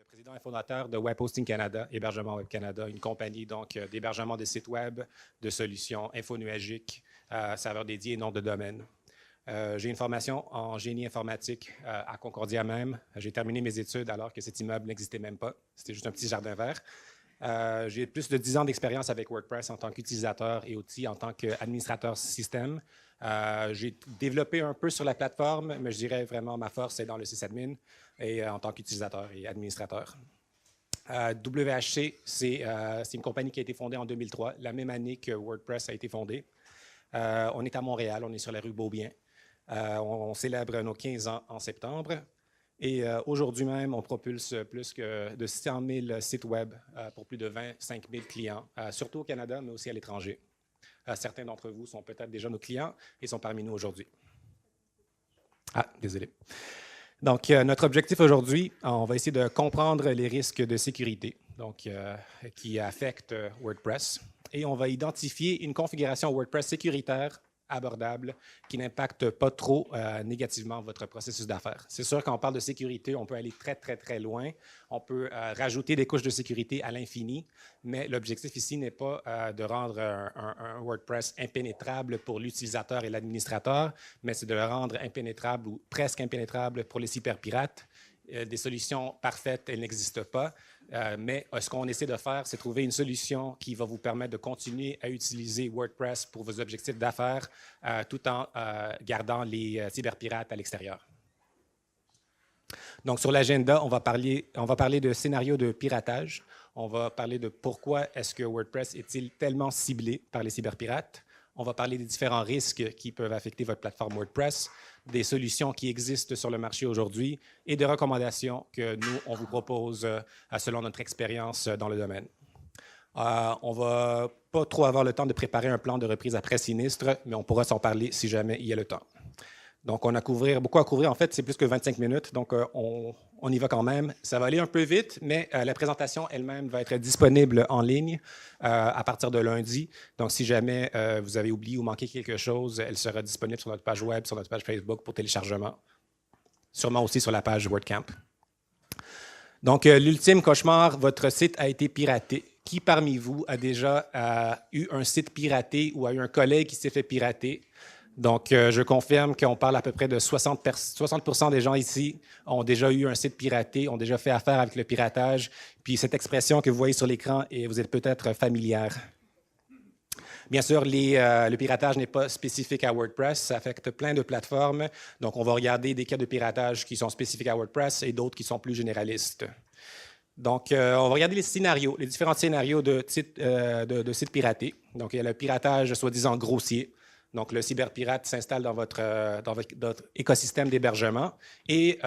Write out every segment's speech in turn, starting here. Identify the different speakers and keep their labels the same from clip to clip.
Speaker 1: président et fondateur de Web Hosting Canada, Hébergement Web Canada, une compagnie donc d'hébergement de sites web, de solutions infonuagiques, serveurs dédiés et nom de domaine. J'ai une formation en génie informatique à Concordia même. J'ai terminé mes études alors que cet immeuble n'existait même pas. C'était juste un petit jardin vert. J'ai plus de 10 ans d'expérience avec WordPress en tant qu'utilisateur et aussi en tant qu'administrateur système. J'ai développé un peu sur la plateforme, mais je dirais vraiment ma force est dans le sysadmin et en tant qu'utilisateur et administrateur. WHC, c'est une compagnie qui a été fondée en 2003, la même année que WordPress a été fondé. On est à Montréal, on est sur la rue Beaubien. On célèbre nos 15 ans en septembre. Et aujourd'hui même, on propulse plus de 100 000 sites web pour plus de 25 000 clients, surtout au Canada, mais aussi à l'étranger. Certains d'entre vous sont peut-être déjà nos clients et sont parmi nous aujourd'hui. Ah, désolé. Donc, notre objectif aujourd'hui, on va essayer de comprendre les risques de sécurité qui affectent WordPress. Et on va identifier une configuration WordPress sécuritaire abordable, qui n'impacte pas trop négativement votre processus d'affaires. C'est sûr, quand on parle de sécurité, on peut aller très, très, très loin. On peut rajouter des couches de sécurité à l'infini, mais l'objectif ici n'est pas de rendre un WordPress impénétrable pour l'utilisateur et l'administrateur, mais c'est de le rendre impénétrable ou presque impénétrable pour les cyberpirates. Des solutions parfaites, elles n'existent pas. Mais ce qu'on essaie de faire, c'est trouver une solution qui va vous permettre de continuer à utiliser WordPress pour vos objectifs d'affaires tout en gardant les cyberpirates à l'extérieur. Donc, sur l'agenda, on va parler de scénarios de piratage. On va parler de pourquoi est-ce que WordPress est-il tellement ciblé par les cyberpirates. On va parler des différents risques qui peuvent affecter votre plateforme WordPress, des solutions qui existent sur le marché aujourd'hui et des recommandations que nous, on vous propose selon notre expérience dans le domaine. On ne va pas trop avoir le temps de préparer un plan de reprise après sinistre, mais on pourra s'en parler si jamais il y a le temps. Donc, on a beaucoup à couvrir. En fait, c'est plus que 25 minutes, donc on y va quand même. Ça va aller un peu vite, mais la présentation elle-même va être disponible en ligne à partir de lundi. Donc, si jamais vous avez oublié ou manqué quelque chose, elle sera disponible sur notre page web, sur notre page Facebook pour téléchargement. Sûrement aussi sur la page WordCamp. Donc, l'ultime cauchemar, votre site a été piraté. Qui parmi vous a déjà eu un site piraté ou a eu un collègue qui s'est fait pirater? Donc, je confirme qu'on parle à peu près de 60% des gens ici ont déjà eu un site piraté, ont déjà fait affaire avec le piratage. Puis cette expression que vous voyez sur l'écran, et vous êtes peut-être familière. Bien sûr, le piratage n'est pas spécifique à WordPress, ça affecte plein de plateformes. Donc, on va regarder des cas de piratage qui sont spécifiques à WordPress et d'autres qui sont plus généralistes. Donc, on va regarder les différents scénarios de sites piratés. Donc, il y a le piratage soi-disant grossier. Donc, le cyberpirate s'installe dans votre écosystème d'hébergement et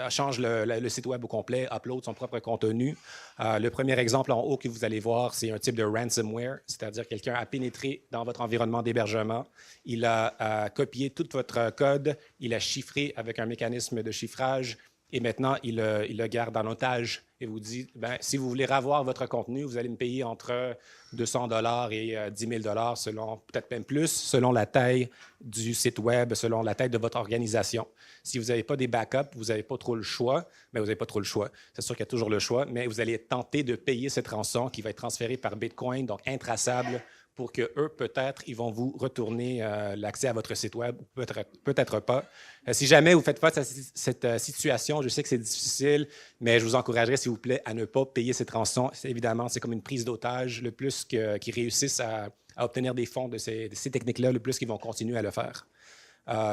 Speaker 1: change le site web au complet, upload son propre contenu. Le premier exemple en haut que vous allez voir, c'est un type de ransomware, c'est-à-dire quelqu'un a pénétré dans votre environnement d'hébergement, il a copié tout votre code, il a chiffré avec un mécanisme de chiffrage et maintenant, il le garde en otage et vous dit, si vous voulez revoir votre contenu, vous allez me payer entre 200 $ et 10 000 $, selon, peut-être même plus, selon la taille du site web, selon la taille de votre organisation. Si vous n'avez pas des backups, vous n'avez pas trop le choix, mais vous n'avez pas trop le choix. C'est sûr qu'il y a toujours le choix, mais vous allez tenter de payer cette rançon qui va être transférée par Bitcoin, donc intraçable, pour qu'eux, peut-être, ils vont vous retourner l'accès à votre site web, ou peut-être pas. Si jamais vous faites face à cette situation, je sais que c'est difficile, mais je vous encouragerais, s'il vous plaît, à ne pas payer cette rançon. Évidemment, c'est comme une prise d'otage. Le plus qu'ils réussissent à obtenir des fonds de ces techniques-là, le plus qu'ils vont continuer à le faire.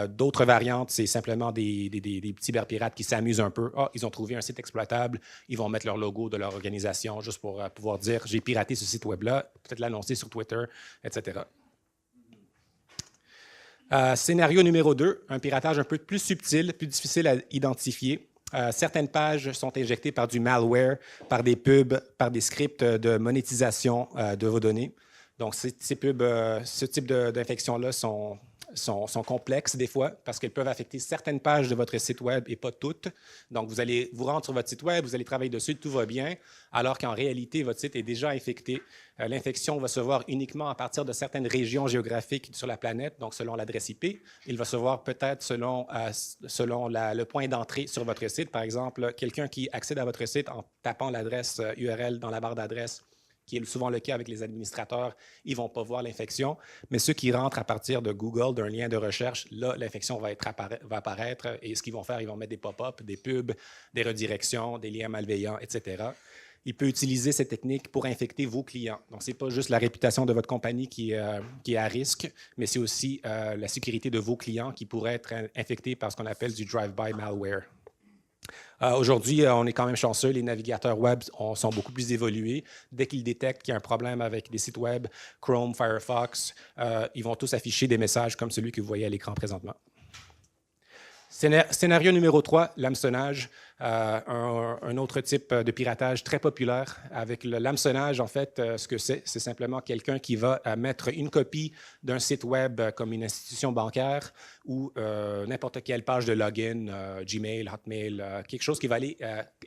Speaker 1: D'autres variantes, c'est simplement des cyberpirates qui s'amusent un peu. Ils ont trouvé un site exploitable, ils vont mettre leur logo de leur organisation juste pour pouvoir dire « j'ai piraté ce site web-là », peut-être l'annoncer sur Twitter, etc. Scénario numéro 2, un piratage un peu plus subtil, plus difficile à identifier. Certaines pages sont injectées par du malware, par des pubs, par des scripts de monétisation de vos données. Donc, ces pubs, ce type d'infections-là sont sont complexes des fois parce qu'elles peuvent affecter certaines pages de votre site Web et pas toutes. Donc, vous allez vous rendre sur votre site Web, vous allez travailler dessus, tout va bien, alors qu'en réalité, votre site est déjà infecté. L'infection va se voir uniquement à partir de certaines régions géographiques sur la planète, donc selon l'adresse IP. Il va se voir peut-être selon le point d'entrée sur votre site. Par exemple, quelqu'un qui accède à votre site en tapant l'adresse URL dans la barre d'adresse, qui est souvent le cas avec les administrateurs, ils ne vont pas voir l'infection. Mais ceux qui rentrent à partir de Google, d'un lien de recherche, là, l'infection va apparaître. Et ce qu'ils vont faire, ils vont mettre des pop-up, des pubs, des redirections, des liens malveillants, etc. Il peut utiliser cette technique pour infecter vos clients. Donc, ce n'est pas juste la réputation de votre compagnie qui est à risque, mais c'est aussi la sécurité de vos clients qui pourraient être infectés par ce qu'on appelle du drive-by malware. Aujourd'hui, on est quand même chanceux. Les navigateurs web sont beaucoup plus évolués. Dès qu'ils détectent qu'il y a un problème avec des sites web, Chrome, Firefox, ils vont tous afficher des messages comme celui que vous voyez à l'écran présentement. Scénario numéro 3, l'hameçonnage, un autre type de piratage très populaire. Avec le hameçonnage, en fait, ce que c'est simplement quelqu'un qui va mettre une copie d'un site web comme une institution bancaire ou n'importe quelle page de login, Gmail, Hotmail, quelque chose qui va aller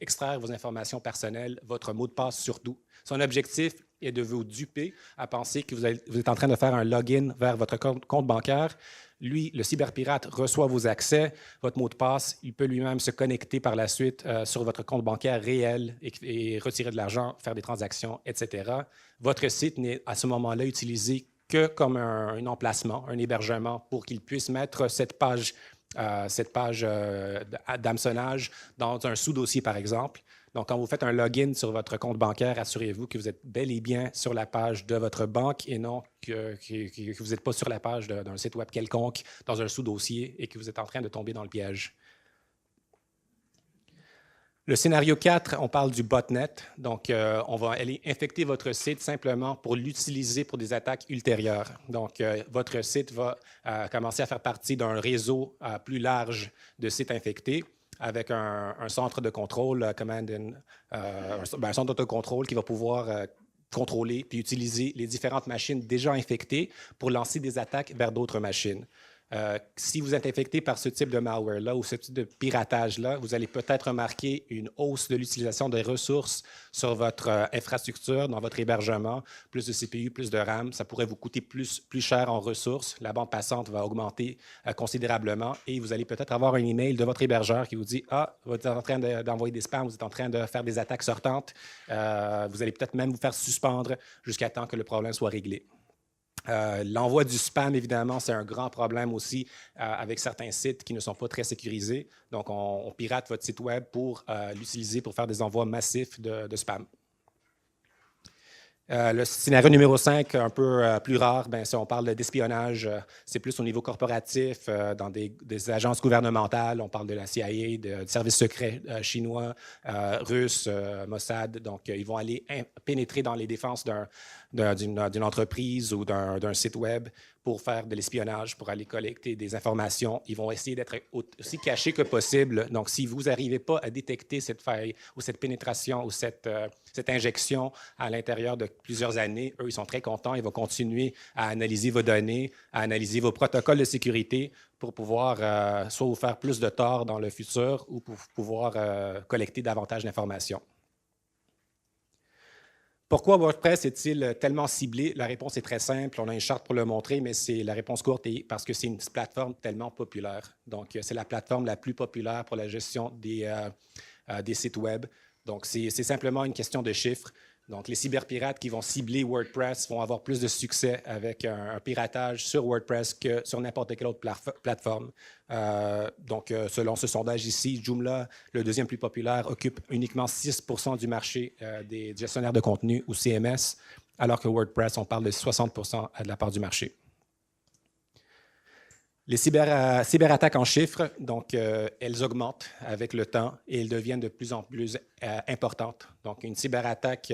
Speaker 1: extraire vos informations personnelles, votre mot de passe surtout. Son objectif est de vous duper à penser que vous êtes en train de faire un login vers votre compte bancaire. Lui, le cyberpirate, reçoit vos accès, votre mot de passe. Il peut lui-même se connecter par la suite sur votre compte bancaire réel et retirer de l'argent, faire des transactions, etc. Votre site n'est à ce moment-là utilisé que comme un emplacement, un hébergement pour qu'il puisse mettre cette page d'hameçonnage dans un sous-dossier, par exemple. Donc, quand vous faites un login sur votre compte bancaire, assurez-vous que vous êtes bel et bien sur la page de votre banque et non que vous n'êtes pas sur la page d'un site web quelconque dans un sous-dossier et que vous êtes en train de tomber dans le piège. Le scénario 4, on parle du botnet. Donc, on va aller infecter votre site simplement pour l'utiliser pour des attaques ultérieures. Donc, votre site va commencer à faire partie d'un réseau plus large de sites infectés, avec un centre de contrôle, un centre de contrôle qui va pouvoir contrôler puis utiliser les différentes machines déjà infectées pour lancer des attaques vers d'autres machines. Si vous êtes infecté par ce type de malware-là ou ce type de piratage-là, vous allez peut-être remarquer une hausse de l'utilisation des ressources sur votre infrastructure, dans votre hébergement, plus de CPU, plus de RAM. Ça pourrait vous coûter plus cher en ressources. La bande passante va augmenter considérablement et vous allez peut-être avoir un email de votre hébergeur qui vous dit « Ah, vous êtes en train d'envoyer des spams, vous êtes en train de faire des attaques sortantes. » Vous allez peut-être même vous faire suspendre jusqu'à temps que le problème soit réglé. L'envoi du spam, évidemment, c'est un grand problème aussi avec certains sites qui ne sont pas très sécurisés. Donc, on pirate votre site web pour l'utiliser pour faire des envois massifs de spam. Le scénario numéro 5, un peu plus rare, si on parle d'espionnage, c'est plus au niveau corporatif, dans des agences gouvernementales. On parle de la CIA, du service secret chinois, russe, Mossad. Donc, ils vont aller pénétrer dans les défenses d'une entreprise ou d'un site web pour faire de l'espionnage, pour aller collecter des informations. Ils vont essayer d'être aussi cachés que possible. Donc, si vous n'arrivez pas à détecter cette faille ou cette pénétration ou cette injection à l'intérieur de plusieurs années, eux, ils sont très contents. Ils vont continuer à analyser vos données, à analyser vos protocoles de sécurité pour pouvoir soit vous faire plus de tort dans le futur ou pour pouvoir collecter davantage d'informations. Pourquoi WordPress est-il tellement ciblé? La réponse est très simple. On a une charte pour le montrer, mais la réponse courte est parce que c'est une plateforme tellement populaire. Donc, c'est la plateforme la plus populaire pour la gestion des sites web. Donc, c'est simplement une question de chiffres. Donc, les cyberpirates qui vont cibler WordPress vont avoir plus de succès avec un piratage sur WordPress que sur n'importe quelle autre plateforme. Donc, selon ce sondage ici, Joomla, le deuxième plus populaire, occupe uniquement 6 % du marché des gestionnaires de contenu ou CMS, alors que WordPress, on parle de 60 % de la part du marché. Les cyberattaques en chiffres, donc, elles augmentent avec le temps et elles deviennent de plus en plus importantes. Donc, une cyberattaque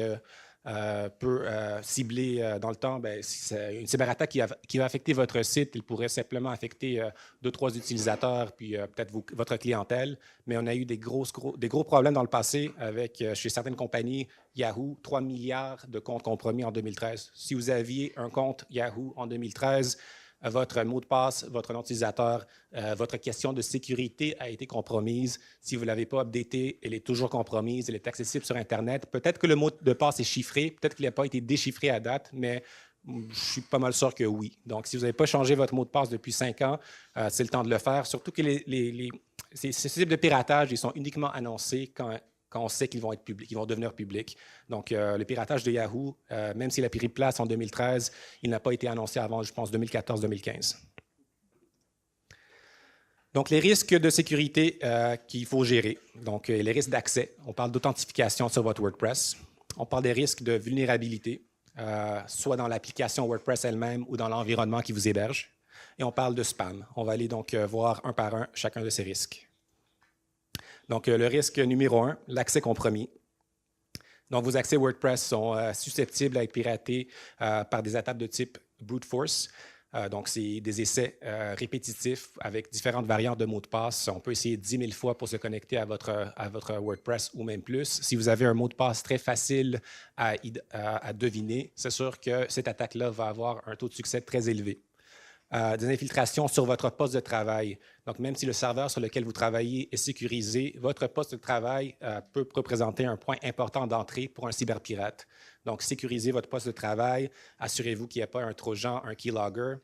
Speaker 1: peut cibler dans le temps, une cyberattaque qui va affecter votre site, il pourrait simplement affecter 2-3 utilisateurs, puis peut-être votre clientèle. Mais on a eu des gros problèmes dans le passé avec, chez certaines compagnies, Yahoo, 3 milliards de comptes compromis en 2013. Si vous aviez un compte Yahoo en 2013, votre mot de passe, votre nom d'utilisateur, votre question de sécurité a été compromise. Si vous ne l'avez pas updatée, elle est toujours compromise, elle est accessible sur Internet. Peut-être que le mot de passe est chiffré, peut-être qu'il n'a pas été déchiffré à date, mais je suis pas mal sûr que oui. Donc, si vous n'avez pas changé votre mot de passe depuis 5 ans, c'est le temps de le faire. Surtout que ces types de piratage, ils sont uniquement annoncés quand on sait qu'ils vont être publics, ils vont devenir publics. Donc, le piratage de Yahoo, même s'il a pris place en 2013, il n'a pas été annoncé avant, je pense, 2014-2015. Donc, les risques de sécurité qu'il faut gérer. Donc, les risques d'accès. On parle d'authentification sur votre WordPress. On parle des risques de vulnérabilité, soit dans l'application WordPress elle-même ou dans l'environnement qui vous héberge. Et on parle de spam. On va aller donc voir un par un chacun de ces risques. Donc, le risque numéro 1, l'accès compromis. Donc, vos accès WordPress sont susceptibles à être piratés par des attaques de type brute force. Donc, c'est des essais répétitifs avec différentes variantes de mots de passe. On peut essayer 10 000 fois pour se connecter à votre WordPress ou même plus. Si vous avez un mot de passe très facile à deviner, c'est sûr que cette attaque-là va avoir un taux de succès très élevé. Des infiltrations sur votre poste de travail. Donc, même si le serveur sur lequel vous travaillez est sécurisé, votre poste de travail peut représenter un point important d'entrée pour un cyberpirate. Donc, sécurisez votre poste de travail, assurez-vous qu'il n'y a pas un trojan, un keylogger.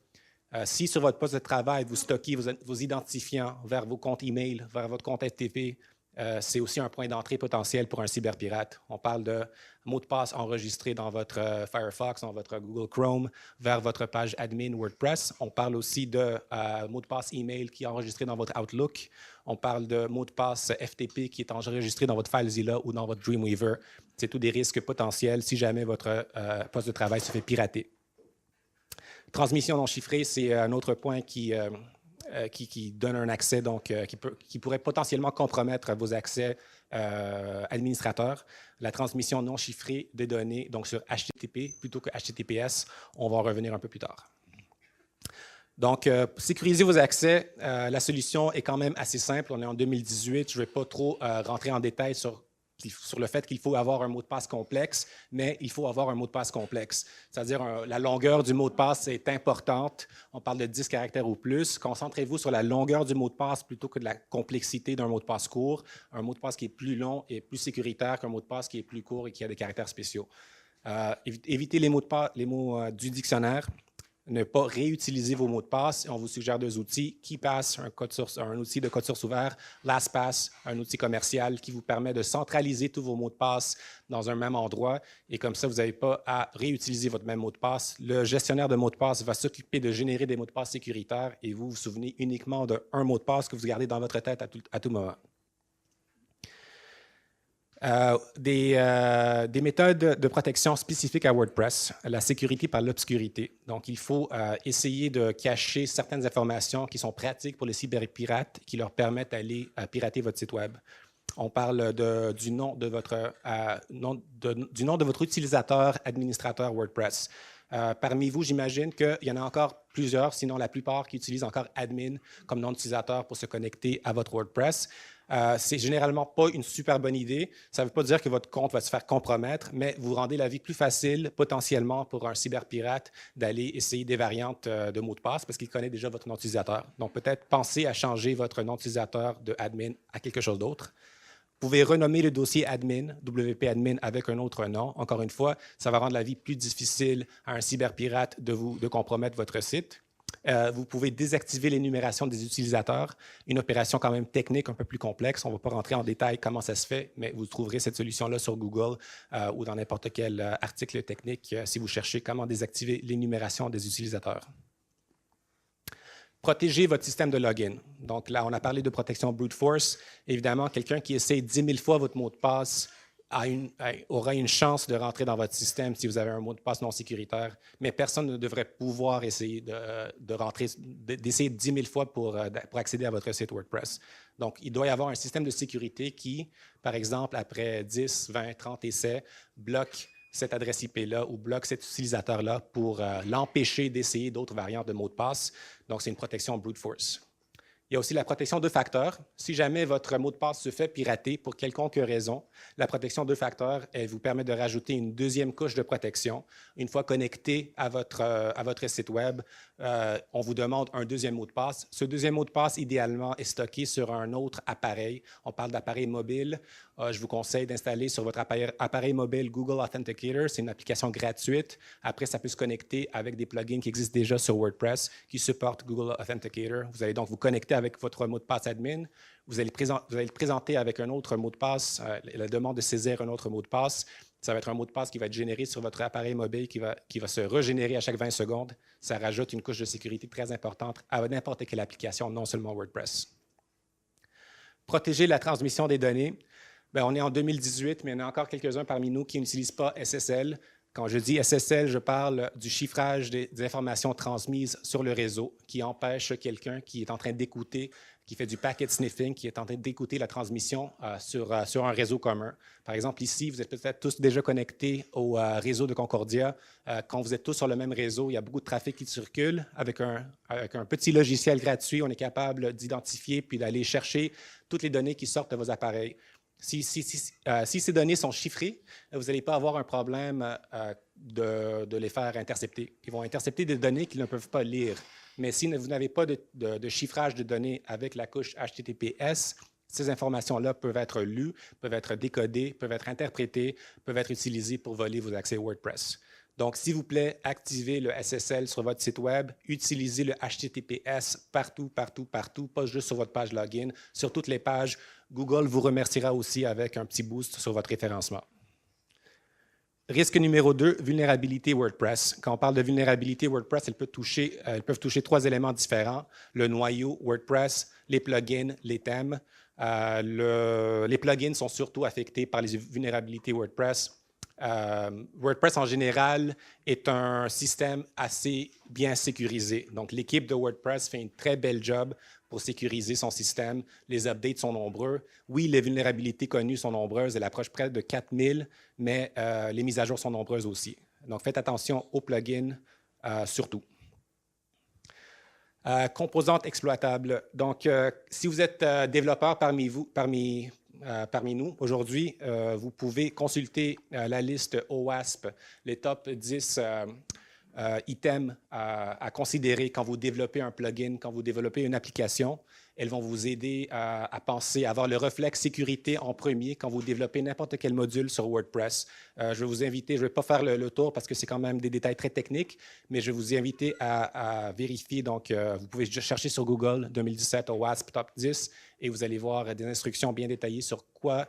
Speaker 1: Si sur votre poste de travail, vous stockez vos identifiants vers vos comptes email, vers votre compte FTP, c'est aussi un point d'entrée potentiel pour un cyberpirate. On parle de mots de passe enregistrés dans votre Firefox, dans votre Google Chrome, vers votre page admin WordPress. On parle aussi de mots de passe email qui est enregistré dans votre Outlook. On parle de mots de passe FTP qui est enregistré dans votre FileZilla ou dans votre Dreamweaver. C'est tous des risques potentiels si jamais votre poste de travail se fait pirater. Transmission non chiffrée, c'est un autre point qui donne un accès donc, qui pourrait potentiellement compromettre vos accès administrateurs. La transmission non chiffrée des données, donc sur HTTP plutôt que HTTPS, on va en revenir un peu plus tard. Donc, sécuriser vos accès, la solution est quand même assez simple. On est en 2018, je ne vais pas trop rentrer en détail sur le fait qu'il faut avoir un mot de passe complexe, mais il faut avoir un mot de passe complexe. C'est-à-dire la longueur du mot de passe est importante. On parle de 10 caractères ou plus. Concentrez-vous sur la longueur du mot de passe plutôt que de la complexité d'un mot de passe court. Un mot de passe qui est plus long et plus sécuritaire qu'un mot de passe qui est plus court et qui a des caractères spéciaux. Évitez les mots du dictionnaire. Ne pas réutiliser vos mots de passe. On vous suggère 2 outils, KeePass, un outil de code source ouvert, LastPass, un outil commercial qui vous permet de centraliser tous vos mots de passe dans un même endroit. Et comme ça, vous n'avez pas à réutiliser votre même mot de passe. Le gestionnaire de mots de passe va s'occuper de générer des mots de passe sécuritaires et vous vous souvenez uniquement d'un mot de passe que vous gardez dans votre tête à tout moment. Des méthodes de protection spécifiques à WordPress, la sécurité par l'obscurité. Donc, il faut essayer de cacher certaines informations qui sont pratiques pour les cyberpirates, qui leur permettent d'aller pirater votre site Web. On parle du nom de votre utilisateur administrateur WordPress. Parmi vous, j'imagine qu'il y en a encore plusieurs, sinon la plupart, qui utilisent encore admin comme nom d'utilisateur pour se connecter à votre WordPress. C'est généralement pas une super bonne idée. Ça ne veut pas dire que votre compte va se faire compromettre, mais vous rendez la vie plus facile potentiellement pour un cyberpirate d'aller essayer des variantes de mots de passe parce qu'il connaît déjà votre nom d'utilisateur. Donc, peut-être pensez à changer votre nom d'utilisateur de admin à quelque chose d'autre. Vous pouvez renommer le dossier admin, WP admin, avec un autre nom. Encore une fois, ça va rendre la vie plus difficile à un cyberpirate de compromettre votre site. Vous pouvez désactiver l'énumération des utilisateurs, une opération quand même technique un peu plus complexe. On ne va pas rentrer en détail comment ça se fait, mais vous trouverez cette solution-là sur Google ou dans n'importe quel article technique si vous cherchez comment désactiver l'énumération des utilisateurs. Protégez votre système de login. Donc là, on a parlé de protection brute force. Évidemment, quelqu'un qui essaie 10 000 fois votre mot de passe aura une chance de rentrer dans votre système si vous avez un mot de passe non sécuritaire, mais personne ne devrait pouvoir essayer d'essayer 10 000 fois pour accéder à votre site WordPress. Donc, il doit y avoir un système de sécurité qui, par exemple, après 10, 20, 30 essais, bloque cette adresse IP-là ou bloque cet utilisateur-là pour l'empêcher d'essayer d'autres variantes de mots de passe. Donc, c'est une protection brute force. Il y a aussi la protection deux facteurs. Si jamais votre mot de passe se fait pirater pour quelconque raison, la protection deux facteurs, elle vous permet de rajouter une deuxième couche de protection. Une fois connecté à votre site Web, on vous demande un deuxième mot de passe. Ce deuxième mot de passe, idéalement, est stocké sur un autre appareil. On parle d'appareil mobile. Je vous conseille d'installer sur votre appareil mobile Google Authenticator. C'est une application gratuite. Après, ça peut se connecter avec des plugins qui existent déjà sur WordPress qui supportent Google Authenticator. Vous allez donc vous connecter avec votre mot de passe admin. Vous allez le présenter avec un autre mot de passe, la demande de saisir un autre mot de passe. Ça va être un mot de passe qui va être généré sur votre appareil mobile, qui va se régénérer à chaque 20 secondes. Ça rajoute une couche de sécurité très importante à n'importe quelle application, non seulement WordPress. Protéger la transmission des données. Bien, on est en 2018, mais il y en a encore quelques-uns parmi nous qui n'utilisent pas SSL. Quand je dis SSL, je parle du chiffrage des informations transmises sur le réseau qui empêche quelqu'un qui est en train d'écouter, qui fait du packet sniffing, qui est en train d'écouter la transmission sur un réseau commun. Par exemple, ici, vous êtes peut-être tous déjà connectés au réseau de Concordia. Quand vous êtes tous sur le même réseau, il y a beaucoup de trafic qui circule. Avec un petit logiciel gratuit, on est capable d'identifier puis d'aller chercher toutes les données qui sortent de vos appareils. Si ces données sont chiffrées, vous n'allez pas avoir un problème de les faire intercepter. Ils vont intercepter des données qu'ils ne peuvent pas lire. Mais si vous n'avez pas de chiffrage de données avec la couche HTTPS, ces informations-là peuvent être lues, peuvent être décodées, peuvent être interprétées, peuvent être utilisées pour voler vos accès WordPress. Donc, s'il vous plaît, activez le SSL sur votre site Web, utilisez le HTTPS partout, partout, partout, pas juste sur votre page login, sur toutes les pages. Google vous remerciera aussi avec un petit boost sur votre référencement. Risque numéro 2, vulnérabilité WordPress. Quand on parle de vulnérabilité WordPress, elles peuvent toucher 3 éléments différents: le noyau WordPress, les plugins, les thèmes. Les plugins sont surtout affectés par les vulnérabilités WordPress. WordPress en général est un système assez bien sécurisé. Donc, l'équipe de WordPress fait une très belle job pour sécuriser son système. Les updates sont nombreux. Oui, les vulnérabilités connues sont nombreuses. Elles approchent près de 4000, mais les mises à jour sont nombreuses aussi. Donc, faites attention aux plugins surtout. Composantes exploitables. Donc, si vous êtes développeur parmi nous aujourd'hui, vous pouvez consulter la liste OWASP, les top 10 items à considérer quand vous développez un plugin, quand vous développez une application. Elles vont vous aider à penser, à avoir le réflexe sécurité en premier quand vous développez n'importe quel module sur WordPress. Je vais vous inviter, je ne vais pas faire le tour parce que c'est quand même des détails très techniques, mais je vais vous inviter à vérifier. Donc, vous pouvez juste chercher sur Google 2017 OWASP Top 10 et vous allez voir des instructions bien détaillées sur quoi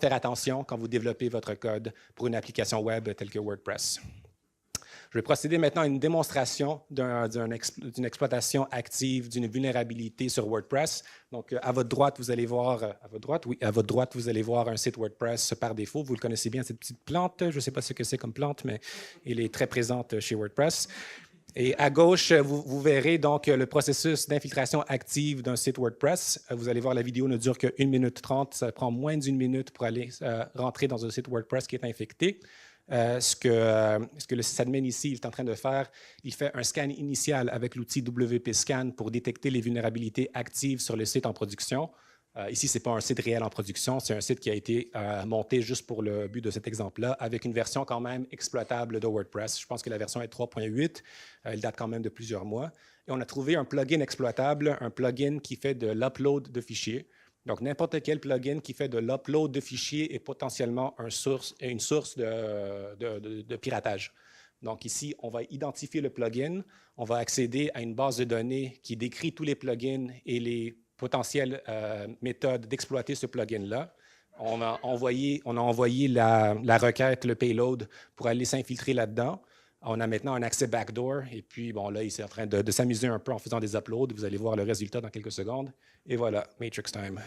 Speaker 1: faire attention quand vous développez votre code pour une application web telle que WordPress. Je vais procéder maintenant à une démonstration d'une exploitation active d'une vulnérabilité sur WordPress. Donc, à votre droite, vous allez voir, vous allez voir un site WordPress par défaut. Vous le connaissez bien, cette petite plante. Je ne sais pas ce que c'est comme plante, mais elle est très présente chez WordPress. Et à gauche, vous verrez donc le processus d'infiltration active d'un site WordPress. Vous allez voir, la vidéo ne dure que 1 minute 30. Ça prend moins d'1 minute pour aller rentrer dans un site WordPress qui est infecté. Ce que le sysadmin ici est en train de faire, il fait un scan initial avec l'outil WP Scan pour détecter les vulnérabilités actives sur le site en production. Ici, ce n'est pas un site réel en production, c'est un site qui a été monté juste pour le but de cet exemple-là, avec une version quand même exploitable de WordPress. Je pense que la version est 3.8. Elle date quand même de plusieurs mois. Et on a trouvé un plugin exploitable, un plugin qui fait de l'upload de fichiers. Donc, n'importe quel plugin qui fait de l'upload de fichiers est potentiellement une source de piratage. Donc, ici, on va identifier le plugin, on va accéder à une base de données qui décrit tous les plugins et les potentielles méthodes d'exploiter ce plugin-là. On a envoyé la requête, le payload, pour aller s'infiltrer là-dedans. On a maintenant un accès backdoor, et puis, bon, là, il est en train de s'amuser un peu en faisant des uploads. Vous allez voir le résultat dans quelques secondes. Et voilà, Matrix Time.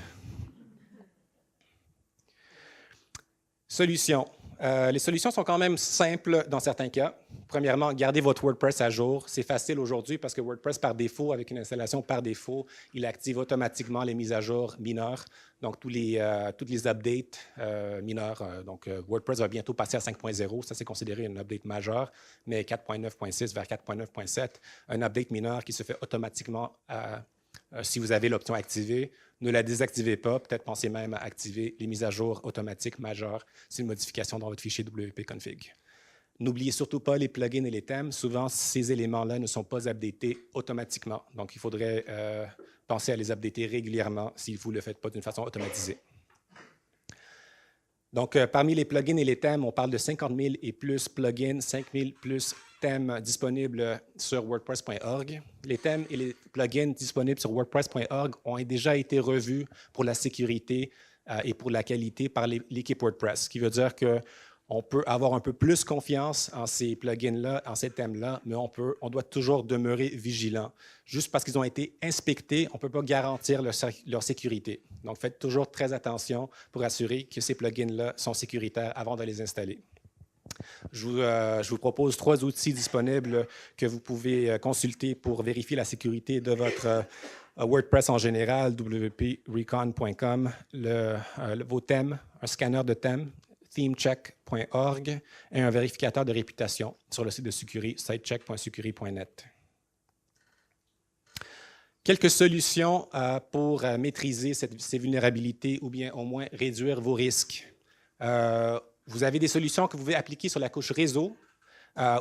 Speaker 1: Solutions. Les solutions sont quand même simples dans certains cas. Premièrement, gardez votre WordPress à jour. C'est facile aujourd'hui parce que WordPress, par défaut, avec une installation par défaut, il active automatiquement les mises à jour mineures, donc toutes les updates mineures. Donc, WordPress va bientôt passer à 5.0. Ça, c'est considéré une update majeure, mais 4.9.6 vers 4.9.7, un update mineur qui se fait automatiquement si vous avez l'option activée. Ne la désactivez pas. Peut-être pensez même à activer les mises à jour automatiques majeures. C'est une modification dans votre fichier WP-config. N'oubliez surtout pas les plugins et les thèmes. Souvent, ces éléments-là ne sont pas updatés automatiquement. Donc, il faudrait penser à les updater régulièrement si vous ne le faites pas d'une façon automatisée. Donc, parmi les plugins et les thèmes, on parle de 50 000 et plus plugins, 5 000 plus thèmes disponibles sur WordPress.org. Les thèmes et les plugins disponibles sur WordPress.org ont déjà été revus pour la sécurité et pour la qualité par l'équipe WordPress, ce qui veut dire qu'on peut avoir un peu plus confiance en ces plugins-là, en ces thèmes-là, mais on doit toujours demeurer vigilant. Juste parce qu'ils ont été inspectés, on ne peut pas garantir leur sécurité. Donc, faites toujours très attention pour assurer que ces plugins-là sont sécuritaires avant de les installer. Je vous propose 3 outils disponibles que vous pouvez consulter pour vérifier la sécurité de votre WordPress en général, wprecon.com, vos thèmes, un scanner de thèmes, themecheck.org et un vérificateur de réputation sur le site de Sucuri, sitecheck.sucuri.net. Quelques solutions pour maîtriser ces vulnérabilités ou bien au moins réduire vos risques. Vous avez des solutions que vous pouvez appliquer sur la couche réseau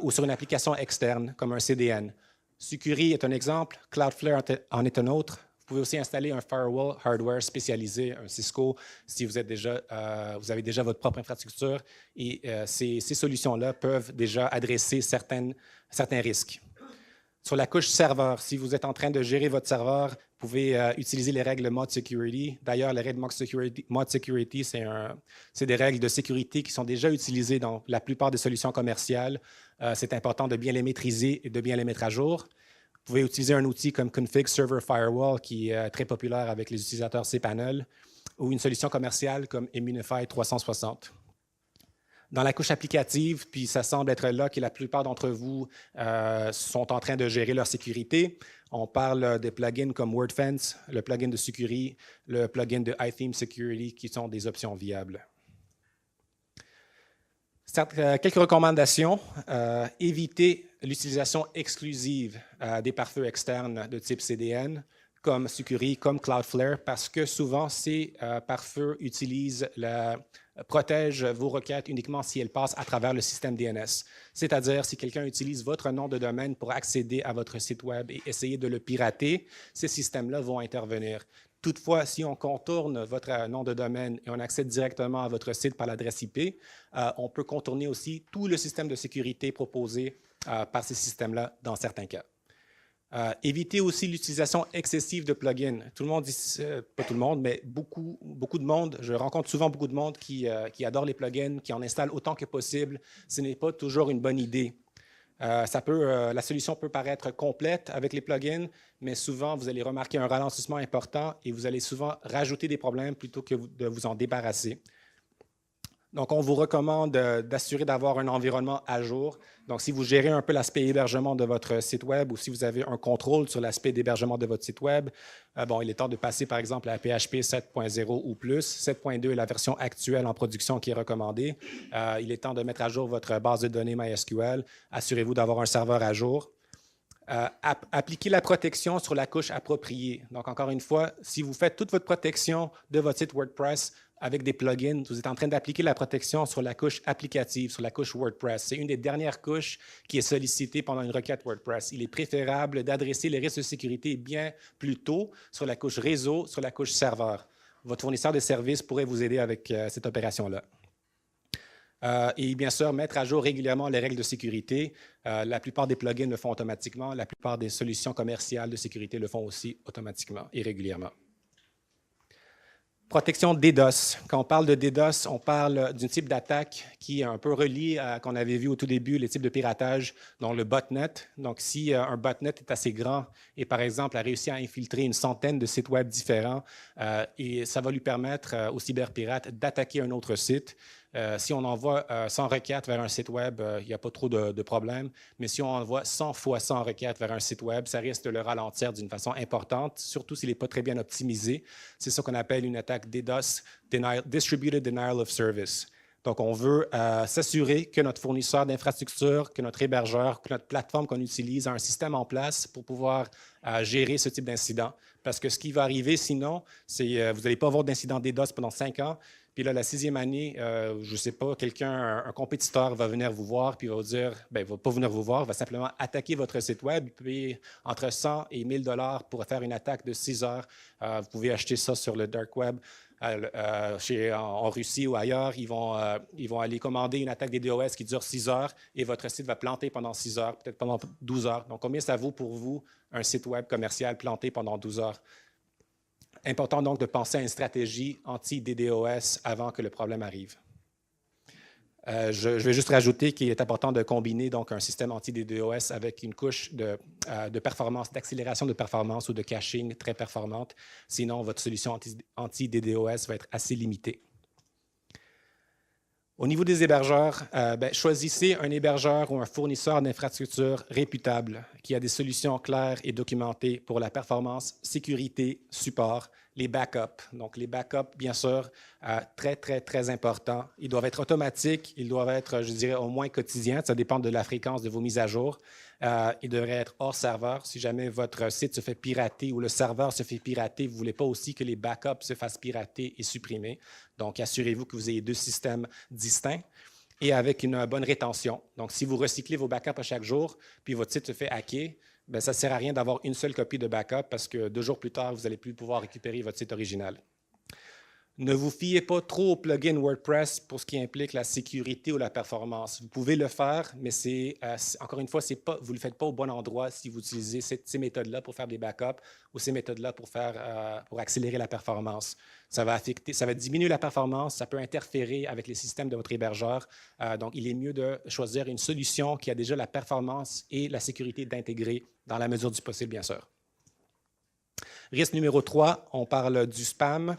Speaker 1: ou sur une application externe comme un CDN. Sucuri est un exemple, Cloudflare en est un autre. Vous pouvez aussi installer un firewall hardware spécialisé, un Cisco, si vous avez déjà votre propre infrastructure. Et ces solutions-là peuvent déjà adresser certains risques. Sur la couche serveur, si vous êtes en train de gérer votre serveur, vous pouvez utiliser les règles Mod Security. D'ailleurs, les règles Mod Security, c'est des règles de sécurité qui sont déjà utilisées dans la plupart des solutions commerciales. C'est important de bien les maîtriser et de bien les mettre à jour. Vous pouvez utiliser un outil comme Config Server Firewall, qui est très populaire avec les utilisateurs cPanel, ou une solution commerciale comme Immunify 360. Dans la couche applicative, puis ça semble être là que la plupart d'entre vous sont en train de gérer leur sécurité. On parle des plugins comme WordFence, le plugin de Sucuri, le plugin de iTheme Security, qui sont des options viables. Quelques recommandations. Évitez l'utilisation exclusive des pare-feux externes de type CDN, comme Sucuri, comme Cloudflare, parce que souvent, ces pare-feux protègent vos requêtes uniquement si elles passent à travers le système DNS. C'est-à-dire, si quelqu'un utilise votre nom de domaine pour accéder à votre site Web et essayer de le pirater, ces systèmes-là vont intervenir. Toutefois, si on contourne votre nom de domaine et on accède directement à votre site par l'adresse IP, on peut contourner aussi tout le système de sécurité proposé par ces systèmes-là dans certains cas. Évitez aussi l'utilisation excessive de plugins. Tout le monde dit, pas tout le monde, mais beaucoup de monde, je rencontre souvent beaucoup de monde qui adore les plugins, qui en installe autant que possible. Ce n'est pas toujours une bonne idée. La solution peut paraître complète avec les plugins, mais souvent, vous allez remarquer un ralentissement important et vous allez souvent rajouter des problèmes plutôt que de vous en débarrasser. Donc, on vous recommande d'assurer d'avoir un environnement à jour. Donc, si vous gérez un peu l'aspect hébergement de votre site Web ou si vous avez un contrôle sur l'aspect d'hébergement de votre site Web, il est temps de passer, par exemple, à PHP 7.0 ou plus. 7.2 est la version actuelle en production qui est recommandée. Il est temps de mettre à jour votre base de données MySQL. Assurez-vous d'avoir un serveur à jour. Appliquez la protection sur la couche appropriée. Donc, encore une fois, si vous faites toute votre protection de votre site WordPress avec des plugins, vous êtes en train d'appliquer la protection sur la couche applicative, sur la couche WordPress. C'est une des dernières couches qui est sollicitée pendant une requête WordPress. Il est préférable d'adresser les risques de sécurité bien plus tôt sur la couche réseau, sur la couche serveur. Votre fournisseur de services pourrait vous aider avec cette opération-là. Et bien sûr, mettre à jour régulièrement les règles de sécurité. La plupart des plugins le font automatiquement. La plupart des solutions commerciales de sécurité le font aussi automatiquement et régulièrement. Protection DDoS. Quand on parle de DDoS, on parle d'un type d'attaque qui est un peu relié à qu'on avait vu au tout début, les types de piratage, dont le botnet. Donc, si un botnet est assez grand et, par exemple, a réussi à infiltrer une centaine de sites Web différents, et ça va lui permettre au cyberpirate d'attaquer un autre site. Si on envoie 100 requêtes vers un site Web, il n'y a pas trop de problème. Mais si on envoie 100 fois 100 requêtes vers un site Web, ça risque de le ralentir d'une façon importante, surtout s'il n'est pas très bien optimisé. C'est ça qu'on appelle une attaque DDoS, Distributed Denial of Service. Donc, on veut s'assurer que notre fournisseur d'infrastructure, que notre hébergeur, que notre plateforme qu'on utilise a un système en place pour pouvoir gérer ce type d'incident. Parce que ce qui va arriver sinon, c'est vous n'allez pas avoir d'incident DDoS pendant 5 ans. Puis là, la 6e année, je ne sais pas, un compétiteur va venir vous voir puis va vous dire, bien, il ne va pas venir vous voir, il va simplement attaquer votre site web, puis entre 100 et 1000 $ pour faire une attaque de 6 heures. Vous pouvez acheter ça sur le dark web. En Russie ou ailleurs, ils vont aller commander une attaque des DOS qui dure 6 heures et votre site va planter pendant 6 heures, peut-être pendant 12 heures. Donc, combien ça vaut pour vous un site web commercial planté pendant 12 heures? Important donc de penser à une stratégie anti-DDoS avant que le problème arrive. Je vais juste rajouter qu'il est important de combiner donc un système anti-DDoS avec une couche de performance, d'accélération de performance ou de caching très performante. Sinon, votre solution anti-DDoS va être assez limitée. Au niveau des hébergeurs, choisissez un hébergeur ou un fournisseur d'infrastructures réputable qui a des solutions claires et documentées pour la performance, sécurité, support, les backups. Donc, les backups, bien sûr, très, très, très importants. Ils doivent être automatiques, ils doivent être, je dirais, au moins quotidiens. Ça dépend de la fréquence de vos mises à jour. Ils devraient être hors serveur. Si jamais votre site se fait pirater ou le serveur se fait pirater, vous ne voulez pas aussi que les backups se fassent pirater et supprimer. Donc, assurez-vous que vous ayez 2 systèmes distincts et avec une bonne rétention. Donc, si vous recyclez vos backups à chaque jour, puis votre site se fait hacker, bien, ça ne sert à rien d'avoir une seule copie de backup parce que 2 jours plus tard, vous n'allez plus pouvoir récupérer votre site original. Ne vous fiez pas trop au plugin WordPress pour ce qui implique la sécurité ou la performance. Vous pouvez le faire, mais encore une fois, vous ne le faites pas au bon endroit si vous utilisez ces méthodes-là pour faire des backups ou ces méthodes-là pour accélérer la performance. Ça va diminuer la performance, ça peut interférer avec les systèmes de votre hébergeur. Donc, il est mieux de choisir une solution qui a déjà la performance et la sécurité d'intégrer dans la mesure du possible, bien sûr. Risque numéro 3, on parle du spam.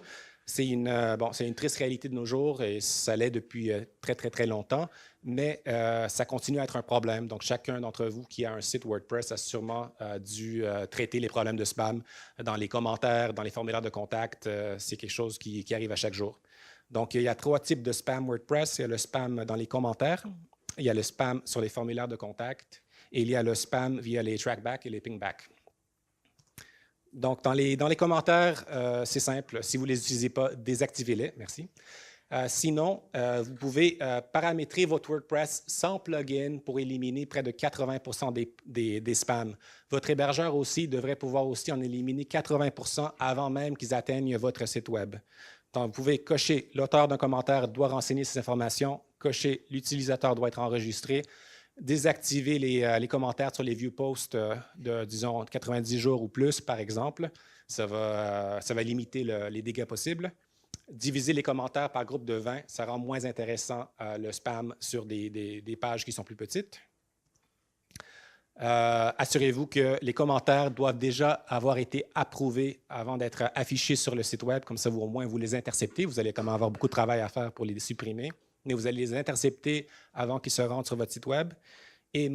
Speaker 1: C'est une triste réalité de nos jours et ça l'est depuis très, très, très longtemps, mais ça continue à être un problème. Donc, chacun d'entre vous qui a un site WordPress a sûrement dû traiter les problèmes de spam dans les commentaires, dans les formulaires de contact. C'est quelque chose qui arrive à chaque jour. Donc, il y a 3 types de spam WordPress. Il y a le spam dans les commentaires, il y a le spam sur les formulaires de contact et il y a le spam via les trackbacks et les pingbacks. Donc, dans les commentaires, c'est simple. Si vous ne les utilisez pas, désactivez-les. Merci. Sinon, vous pouvez paramétrer votre WordPress sans plugin pour éliminer près de 80% des spams. Votre hébergeur aussi devrait pouvoir aussi en éliminer 80% avant même qu'ils atteignent votre site Web. Donc, vous pouvez cocher l'auteur d'un commentaire doit renseigner ces informations, cocher l'utilisateur doit être enregistré, désactiver les commentaires sur les view posts de, disons, 90 jours ou plus, par exemple. Ça va limiter les dégâts possibles. Diviser les commentaires par groupe de 20, ça rend moins intéressant le spam sur des pages qui sont plus petites. Assurez-vous que les commentaires doivent déjà avoir été approuvés avant d'être affichés sur le site Web. Comme ça, au moins, vous les interceptez. Vous allez quand même avoir beaucoup de travail à faire pour les supprimer. Mais vous allez les intercepter avant qu'ils se rendent sur votre site Web et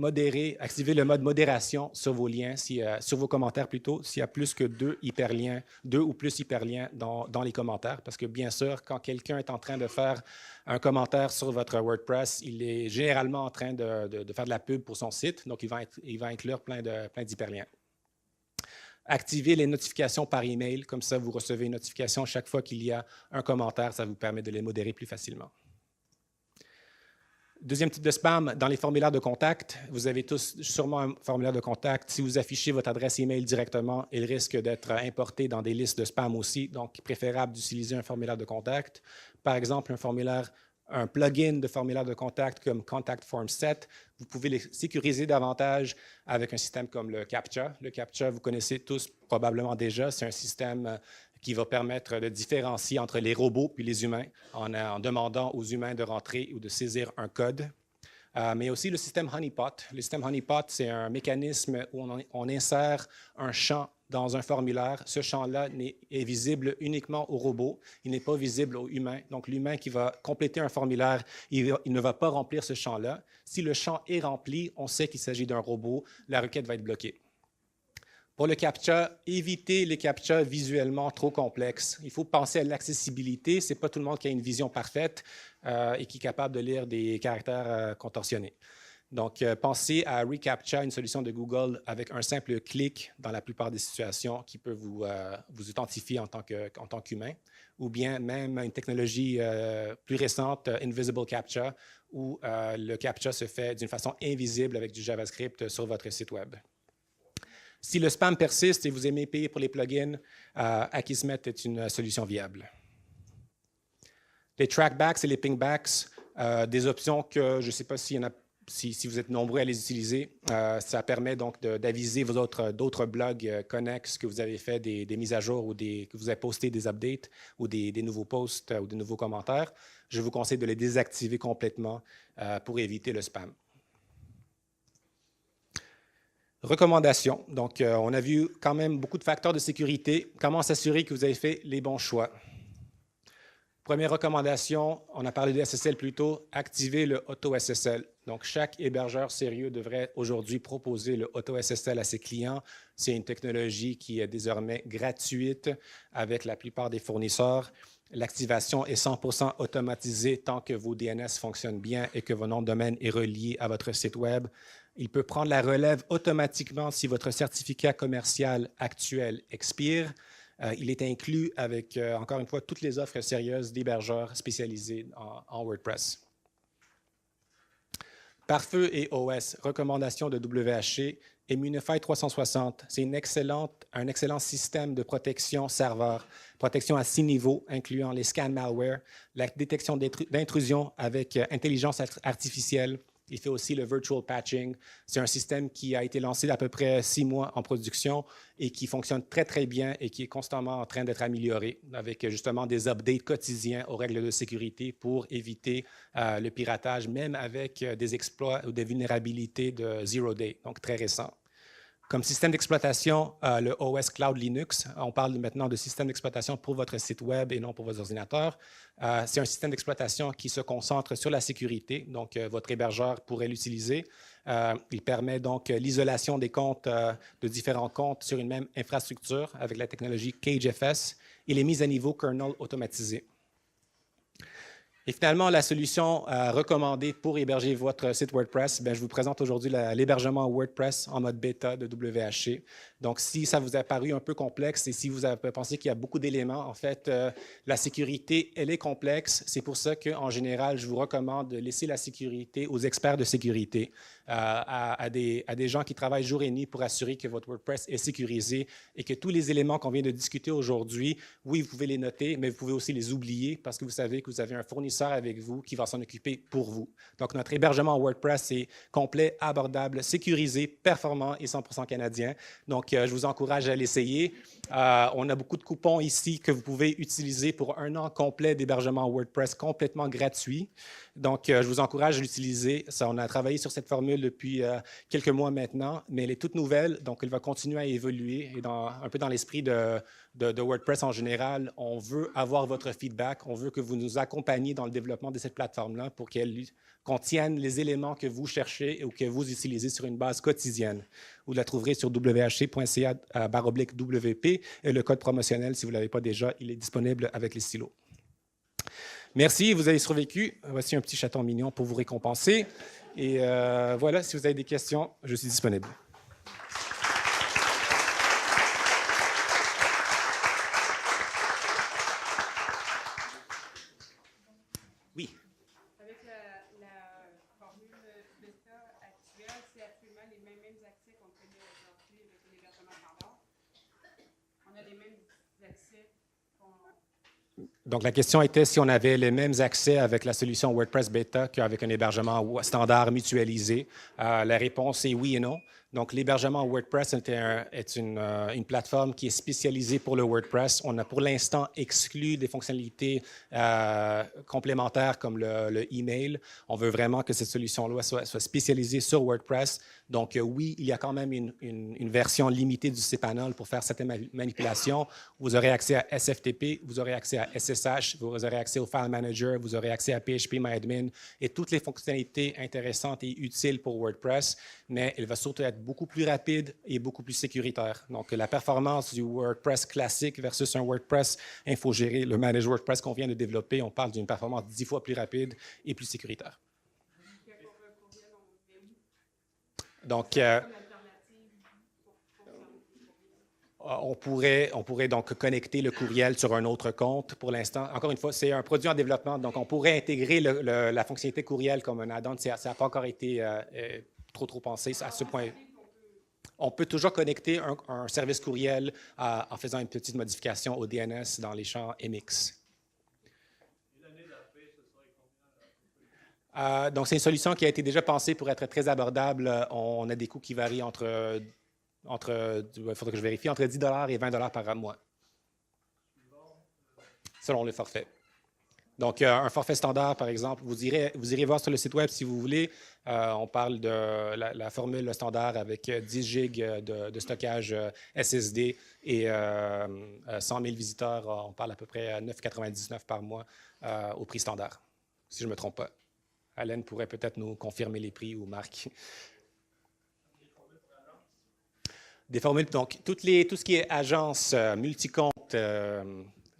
Speaker 1: activer le mode modération sur vos liens, sur vos commentaires plutôt, s'il y a plus que 2 ou plus hyperliens dans les commentaires. Parce que bien sûr, quand quelqu'un est en train de faire un commentaire sur votre WordPress, il est généralement en train de faire de la pub pour son site, donc il va inclure plein d'hyperliens. Activez les notifications par email, comme ça vous recevez une notification chaque fois qu'il y a un commentaire, ça vous permet de les modérer plus facilement. Deuxième type de spam, dans les formulaires de contact, vous avez tous sûrement un formulaire de contact. Si vous affichez votre adresse email directement, il risque d'être importé dans des listes de spam aussi, donc préférable d'utiliser un formulaire de contact. Par exemple, un plugin de formulaire de contact comme Contact Form Set, vous pouvez les sécuriser davantage avec un système comme le CAPTCHA. Le CAPTCHA, vous connaissez tous probablement déjà, c'est un système qui va permettre de différencier entre les robots puis les humains en demandant aux humains de rentrer ou de saisir un code. Mais aussi le système Honeypot. Le système Honeypot, c'est un mécanisme où on insère un champ dans un formulaire. Ce champ-là est visible uniquement aux robots. Il n'est pas visible aux humains. Donc, l'humain qui va compléter un formulaire, il ne va pas remplir ce champ-là. Si le champ est rempli, on sait qu'il s'agit d'un robot. La requête va être bloquée. Pour le CAPTCHA, évitez les CAPTCHA visuellement trop complexes. Il faut penser à l'accessibilité. Ce n'est pas tout le monde qui a une vision parfaite et qui est capable de lire des caractères contorsionnés. Donc, pensez à reCAPTCHA, une solution de Google avec un simple clic dans la plupart des situations qui peut vous authentifier en tant qu'humain, ou bien même une technologie plus récente, Invisible CAPTCHA, où le CAPTCHA se fait d'une façon invisible avec du JavaScript sur votre site Web. Si le spam persiste et vous aimez payer pour les plugins, Akismet est une solution viable. Les trackbacks et les pingbacks, des options que je ne sais pas s'il y en a. Si vous êtes nombreux à les utiliser, ça permet donc d'aviser d'autres blogs connexes que vous avez fait des mises à jour ou que vous avez posté des updates ou des nouveaux posts ou des nouveaux commentaires. Je vous conseille de les désactiver complètement pour éviter le spam. Recommandations. Donc, on a vu quand même beaucoup de facteurs de sécurité. Comment s'assurer que vous avez fait les bons choix? Première recommandation, on a parlé de SSL plus tôt, activez le Auto-SSL. Donc, chaque hébergeur sérieux devrait aujourd'hui proposer le Auto-SSL à ses clients. C'est une technologie qui est désormais gratuite avec la plupart des fournisseurs. L'activation est 100% automatisée tant que vos DNS fonctionnent bien et que vos noms de domaine est relié à votre site Web. Il peut prendre la relève automatiquement si votre certificat commercial actuel expire. Il est inclus avec, encore une fois, toutes les offres sérieuses d'hébergeurs spécialisés en WordPress. Pare-feu et OS, recommandation de WHC, Immunify 360, c'est un excellent système de protection serveur, protection à 6 niveaux, incluant les scans malware, la détection d'intrusion avec intelligence artificielle. Il fait aussi le virtual patching. C'est un système qui a été lancé d'à peu près 6 mois en production et qui fonctionne très, très bien et qui est constamment en train d'être amélioré avec justement des updates quotidiens aux règles de sécurité pour éviter le piratage, même avec des exploits ou des vulnérabilités de Zero Day, donc très récents. Comme système d'exploitation, le OS Cloud Linux, on parle maintenant de système d'exploitation pour votre site Web et non pour vos ordinateurs. C'est un système d'exploitation qui se concentre sur la sécurité, donc votre hébergeur pourrait l'utiliser. Il permet donc l'isolation des comptes, de différents comptes sur une même infrastructure avec la technologie CageFS et les mises à niveau kernel automatisées. Et finalement, la solution recommandée pour héberger votre site WordPress, je vous présente aujourd'hui l'hébergement WordPress en mode bêta de WHC. Donc, si ça vous a paru un peu complexe et si vous avez pensé qu'il y a beaucoup d'éléments, en fait, la sécurité, elle est complexe. C'est pour ça qu'en général, je vous recommande de laisser la sécurité aux experts de sécurité, à des gens qui travaillent jour et nuit pour assurer que votre WordPress est sécurisé et que tous les éléments qu'on vient de discuter aujourd'hui, oui, vous pouvez les noter, mais vous pouvez aussi les oublier parce que vous savez que vous avez un fournisseur avec vous qui va s'en occuper pour vous. Donc, notre hébergement WordPress est complet, abordable, sécurisé, performant et 100% canadien. Donc, je vous encourage à l'essayer. On a beaucoup de coupons ici que vous pouvez utiliser pour 1 an complet d'hébergement WordPress complètement gratuit. Donc, je vous encourage à l'utiliser. On a travaillé sur cette formule depuis quelques mois maintenant, mais elle est toute nouvelle, donc elle va continuer à évoluer. Et un peu dans l'esprit de WordPress en général, on veut avoir votre feedback, on veut que vous nous accompagniez dans le développement de cette plateforme-là pour qu'elle contienne les éléments que vous cherchez ou que vous utilisez sur une base quotidienne. Vous la trouverez sur whc.ca/WP et le code promotionnel, si vous ne l'avez pas déjà, il est disponible avec les stylos. Merci, vous avez survécu. Voici un petit chaton mignon pour vous récompenser. Et voilà, si vous avez des questions, je suis disponible. Oui.
Speaker 2: Avec la formule bêta actuelle, c'est absolument les mêmes accès qu'on connaît aujourd'hui avec l'hébergement standard. On a les mêmes accès qu'on...
Speaker 1: Donc, la question était si on avait les mêmes accès avec la solution WordPress Beta qu'avec un hébergement standard mutualisé. La réponse est oui et non. Donc, l'hébergement WordPress est une plateforme qui est spécialisée pour le WordPress. On a pour l'instant exclu des fonctionnalités complémentaires comme le email. On veut vraiment que cette solution-là soit spécialisée sur WordPress. Donc, oui, il y a quand même une version limitée du cPanel pour faire certaines manipulations. Vous aurez accès à SFTP, vous aurez accès à SSL. SSH, vous aurez accès au File Manager, vous aurez accès à PHPMyAdmin et toutes les fonctionnalités intéressantes et utiles pour WordPress, mais il va surtout être beaucoup plus rapide et beaucoup plus sécuritaire. Donc, la performance du WordPress classique versus un WordPress infogéré, le Managed WordPress qu'on vient de développer, on parle d'une performance 10 fois plus rapide et plus sécuritaire. Donc, on pourrait donc connecter le courriel sur un autre compte. Pour l'instant, encore une fois, c'est un produit en développement, donc on pourrait intégrer la fonctionnalité courriel comme un add-on. Ça n'a pas encore été trop pensé à ce point. On peut toujours connecter un service courriel en faisant une petite modification au DNS dans les champs MX. Donc, c'est une solution qui a été déjà pensée pour être très abordable. On a des coûts qui varient il faudrait que je vérifie, entre 10 $ et 20 $ par mois, selon le forfait. Donc, un forfait standard, par exemple, vous irez voir sur le site web si vous voulez. On parle de la formule standard avec 10 gigs de stockage SSD et 100 000 visiteurs. On parle à peu près à 9,99 par mois au prix standard, si je ne me trompe pas. Alain pourrait peut-être nous confirmer les prix ou Marc. Des formules, donc tout ce qui est agence, multicompte,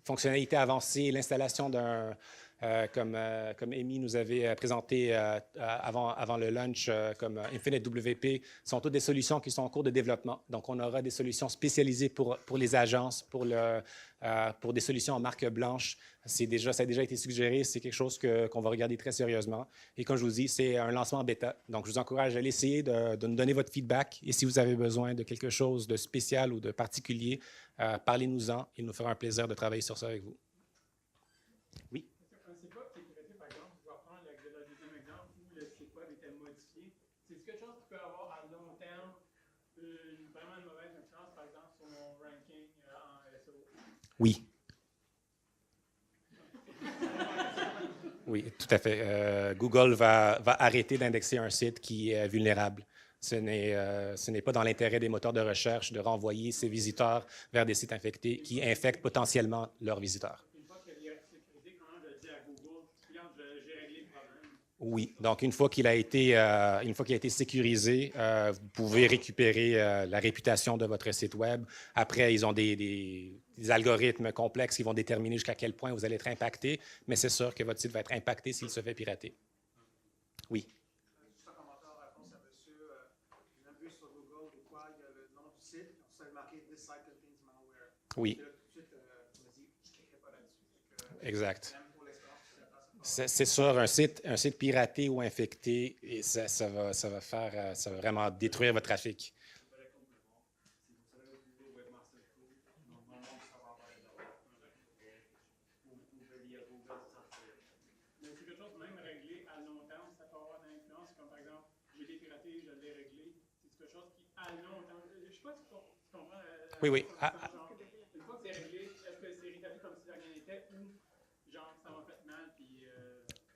Speaker 1: fonctionnalités avancées, l'installation d'un, comme Amy nous avait présenté avant le lunch, comme Infinite WP, sont toutes des solutions qui sont en cours de développement. Donc, on aura des solutions spécialisées pour les agences, pour des solutions en marque blanche. Ça a déjà été suggéré, c'est quelque chose qu'on va regarder très sérieusement. Et comme je vous dis, c'est un lancement bêta. Donc, je vous encourage à essayer de nous donner votre feedback. Et si vous avez besoin de quelque chose de spécial ou de particulier, parlez-nous-en. Il nous fera un plaisir de travailler sur ça avec vous. Oui?
Speaker 3: Un site web qui est traité, par exemple, je vais reprendre le deuxième exemple où le site web était modifié. C'est quelque chose qui peut avoir à long terme vraiment une mauvaise influence, par exemple, sur mon ranking en SEO?
Speaker 1: Oui. Oui, tout à fait. Google va arrêter d'indexer un site qui est vulnérable. Ce n'est pas dans l'intérêt des moteurs de recherche de renvoyer ses visiteurs vers des sites infectés qui infectent potentiellement leurs visiteurs.
Speaker 3: Une fois qu'il y a sécurité, comment je dis à Google, j'ai réglé le problème?
Speaker 1: Oui, donc une fois qu'il a été sécurisé, vous pouvez récupérer la réputation de votre site Web. Après, ils ont des algorithmes complexes qui vont déterminer jusqu'à quel point vous allez être impacté, mais c'est sûr que votre site va être impacté s'il se fait pirater. Oui.
Speaker 4: Juste un commentaire en réponse à monsieur. J'ai vu sur Google de quoi il y a le nom du site, on s'est marqué This site contains malware.
Speaker 1: Oui.
Speaker 4: Et là, tout de suite, on m'a dit, je ne cliquerai pas là-dessus.
Speaker 1: Exact. C'est sûr, un site piraté ou infecté, et ça va vraiment détruire votre trafic.
Speaker 3: Mais c'est quelque chose même réglé à long terme, ça peut avoir une influence, comme par exemple, j'ai été piraté, je l'ai réglé. C'est quelque chose qui, à long terme, je ne sais pas si tu comprends.
Speaker 1: Oui.
Speaker 3: Une fois que c'est réglé, est-ce que c'est rétabli comme si rien n'était ou genre ça m'a fait mal puis.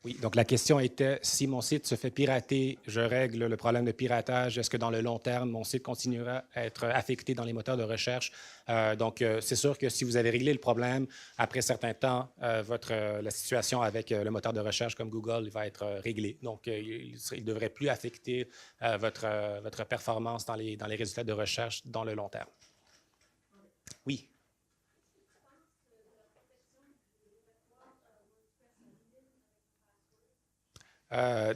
Speaker 1: Oui, donc la question était, si mon site se fait pirater, je règle le problème de piratage, est-ce que dans le long terme, mon site continuera à être affecté dans les moteurs de recherche? Donc, c'est sûr que si vous avez réglé le problème, après un certain temps, la situation avec le moteur de recherche comme Google va être réglée. Donc, il ne devrait plus affecter votre performance dans les résultats de recherche dans le long terme. Oui.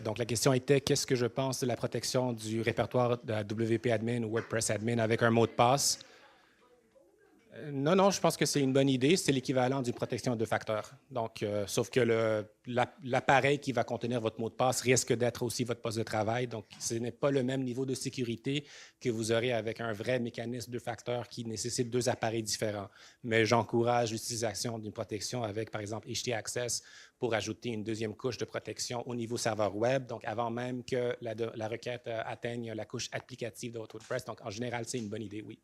Speaker 1: Donc, la question était, qu'est-ce que je pense de la protection du répertoire de la WP Admin ou WordPress Admin avec un mot de passe? Non, je pense que c'est une bonne idée. C'est l'équivalent d'une protection à deux facteurs. Donc, sauf que l'appareil qui va contenir votre mot de passe risque d'être aussi votre poste de travail. Donc, ce n'est pas le même niveau de sécurité que vous aurez avec un vrai mécanisme deux facteurs qui nécessite deux appareils différents. Mais j'encourage l'utilisation d'une protection avec, par exemple, htaccess pour ajouter une deuxième couche de protection au niveau serveur web, donc avant même que la requête atteigne la couche applicative de votre WordPress. Donc, en général, c'est une bonne idée, oui.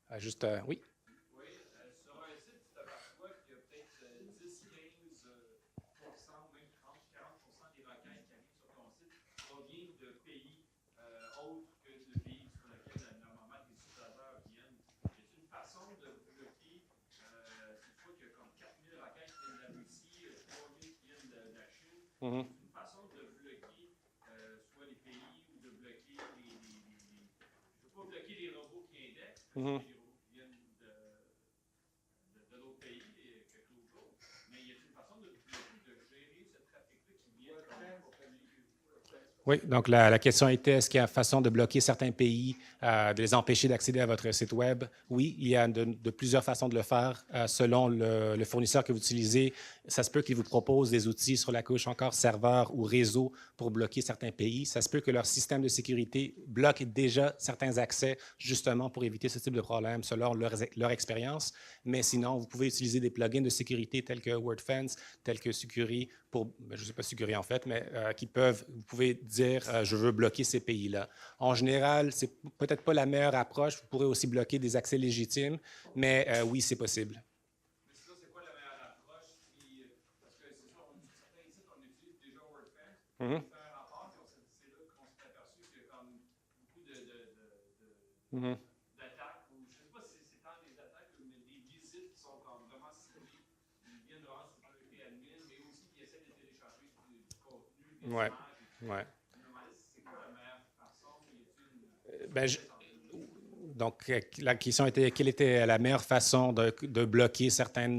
Speaker 1: Oui.
Speaker 5: Oui, sur un site, tu t'aperçois qu'il y a peut-être 10-15%, même 30-40% des requêtes qui arrivent sur ton site proviennent de pays autres que le pays sur lequel normalement les utilisateurs viennent. Y a-t-il une façon de bloquer, cette fois qu'il y a
Speaker 1: Mhm.
Speaker 5: Une façon de bloquer soit les pays ou de bloquer je ne veux pas bloquer les robots qui indexent, parce
Speaker 1: Mhm.
Speaker 5: que les robots qui viennent de d'autres pays, quelque chose, mais il y a une façon de gérer ce trafic-là qui vient pour
Speaker 1: Oui, donc la question était, est-ce qu'il y a une façon de bloquer certains pays, de les empêcher d'accéder à votre site Web? Oui, il y a de plusieurs façons de le faire selon le fournisseur que vous utilisez. Ça se peut qu'il vous propose des outils sur la couche encore serveur ou réseau pour bloquer certains pays. Ça se peut que leur système de sécurité bloque déjà certains accès justement pour éviter ce type de problème selon leur expérience. Mais sinon, vous pouvez utiliser des plugins de sécurité tels que WordFence, tels que Sucuri, je ne sais pas Sucuri en fait, mais vous pouvez dire je veux bloquer ces pays-là. En général, c'est peut-être pas la meilleure approche. Vous pourrez aussi bloquer des accès légitimes, mais oui, c'est possible.
Speaker 5: Mais sinon, c'est quoi la meilleure approche? Parce que c'est ça, certains sites, on utilise déjà WordFence. On fait un rapport, puis c'est là qu'on s'est aperçu qu'il y a comme beaucoup d'attaques, ou je ne sais pas si c'est tant des attaques, mais des visites qui sont comme vraiment ciblées. Ils viennent vraiment sur le admin, mais aussi qui essaient de télécharger du contenu, des
Speaker 1: Ouais.
Speaker 5: images.
Speaker 1: Ouais.
Speaker 5: C'est quoi la meilleure façon?
Speaker 1: Donc, la question était quelle était la meilleure façon de bloquer certains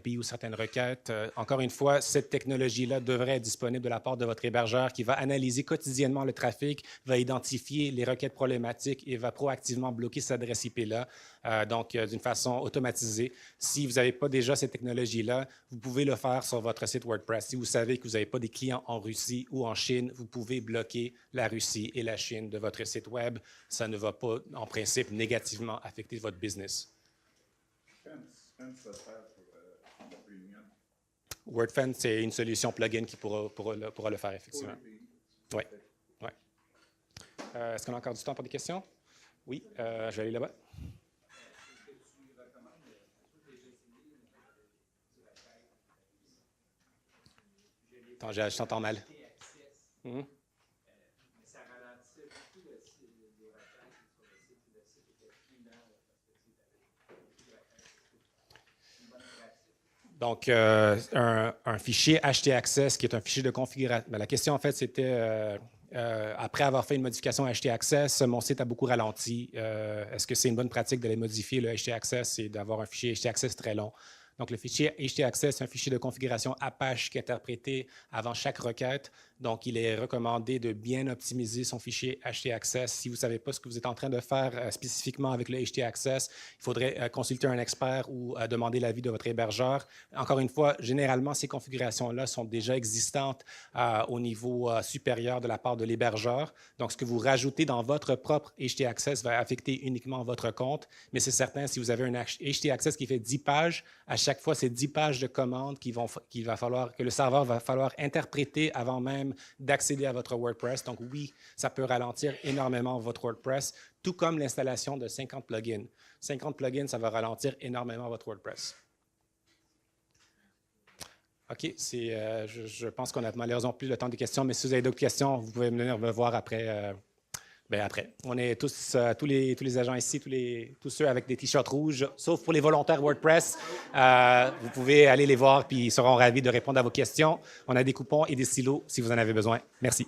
Speaker 1: pays ou certaines requêtes. Encore une fois, cette technologie-là devrait être disponible de la part de votre hébergeur qui va analyser quotidiennement le trafic, va identifier les requêtes problématiques et va proactivement bloquer cette adresse IP-là, d'une façon automatisée. Si vous n'avez pas déjà cette technologie-là, vous pouvez le faire sur votre site WordPress. Si vous savez que vous n'avez pas des clients en Russie ou en Chine, vous pouvez bloquer la Russie et la Chine de votre site Web. Ça ne va pas, en principe, négativement affecter votre business. WordFence, c'est une solution plugin qui pourra le faire, effectivement. Oui. Ouais. Est-ce qu'on a encore du temps pour des questions? Oui, je vais aller là-bas. Attends, je t'entends mal. Mm-hmm.
Speaker 5: Ça ralentissait beaucoup les requêtes sur le site. Le site était fumant parce que tu avais beaucoup de requêtes. Une bonne pratique.
Speaker 1: Donc, un fichier htaccess qui est un fichier de configuration. La question, en fait, c'était après avoir fait une modification htaccess, mon site a beaucoup ralenti. Est-ce que c'est une bonne pratique d'aller modifier le htaccess et d'avoir un fichier htaccess très long? Donc, le fichier htaccess, c'est un fichier de configuration Apache qui est interprété avant chaque requête. Donc, il est recommandé de bien optimiser son fichier htaccess. Si vous ne savez pas ce que vous êtes en train de faire spécifiquement avec le htaccess, il faudrait consulter un expert ou demander l'avis de votre hébergeur. Encore une fois, généralement, ces configurations-là sont déjà existantes au niveau supérieur de la part de l'hébergeur. Donc, ce que vous rajoutez dans votre propre htaccess va affecter uniquement votre compte. Mais c'est certain, si vous avez un htaccess qui fait 10 pages, à chaque fois, c'est 10 pages de commandes que le serveur va falloir interpréter avant même d'accéder à votre WordPress. Donc oui, ça peut ralentir énormément votre WordPress, tout comme l'installation de 50 plugins. 50 plugins, ça va ralentir énormément votre WordPress. OK, je pense qu'on n'a malheureusement plus le temps des questions, mais si vous avez d'autres questions, vous pouvez venir me voir après. Après. On est tous les agents ici, tous ceux avec des t-shirts rouges, sauf pour les volontaires WordPress. Vous pouvez aller les voir, puis ils seront ravis de répondre à vos questions. On a des coupons et des stylos si vous en avez besoin. Merci.